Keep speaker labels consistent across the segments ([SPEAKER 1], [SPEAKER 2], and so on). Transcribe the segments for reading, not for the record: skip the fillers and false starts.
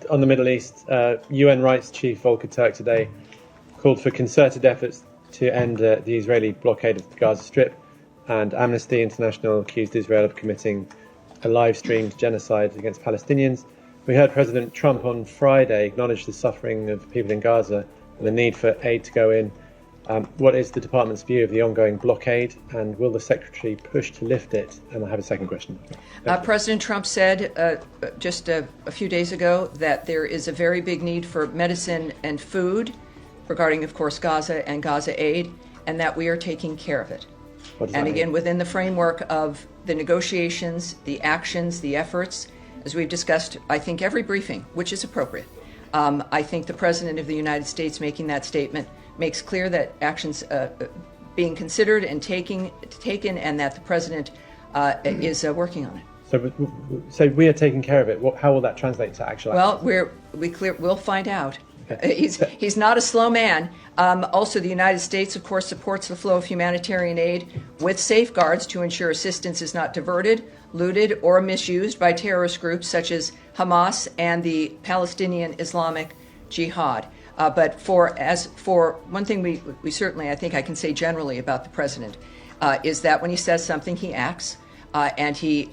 [SPEAKER 1] On the Middle East, UN Rights Chief Volker Turk today called for concerted efforts to end the Israeli blockade of the Gaza Strip, and Amnesty International accused Israel of committing a live-streamed genocide against Palestinians. We heard President Trump on Friday acknowledge the suffering of people in Gaza and the need for aid to go in. What is the department's view of the ongoing blockade, and will the Secretary push to lift it? And I have a second question.
[SPEAKER 2] President Trump said just a few days ago that there is a very big need for medicine and food regarding, of course, Gaza and Gaza aid, and that we are taking care of it. And again, within the framework of the negotiations, the actions, the efforts, as we've discussed, I think every briefing, which is appropriate. I think the President of the United States making that statement makes clear that actions being considered and taken, and that the President is working on it.
[SPEAKER 1] So we are taking care of it. How will that translate to actual action?
[SPEAKER 2] Well, we'll find out. He's not a slow man. Also, the United States, of course, supports the flow of humanitarian aid with safeguards to ensure assistance is not diverted, looted, or misused by terrorist groups such as Hamas and the Palestinian Islamic Jihad. But for one thing, we certainly, I think I can say generally about the president, is that when he says something, he acts, and he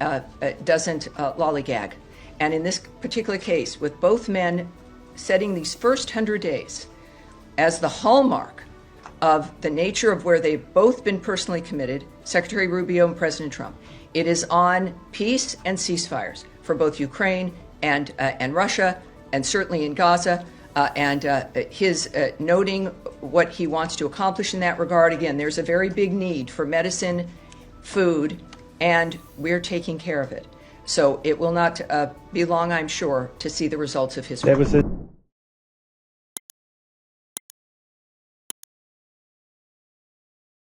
[SPEAKER 2] doesn't lollygag. And in this particular case, with both men setting these first 100 days as the hallmark of the nature of where they've both been personally committed, Secretary Rubio and President Trump, it is on peace and ceasefires for both Ukraine and Russia, and certainly in Gaza. And his noting what he wants to accomplish in that regard. Again, there's a very big need for medicine, food, and we're taking care of it. So it will not be long, I'm sure, to see the results of his work.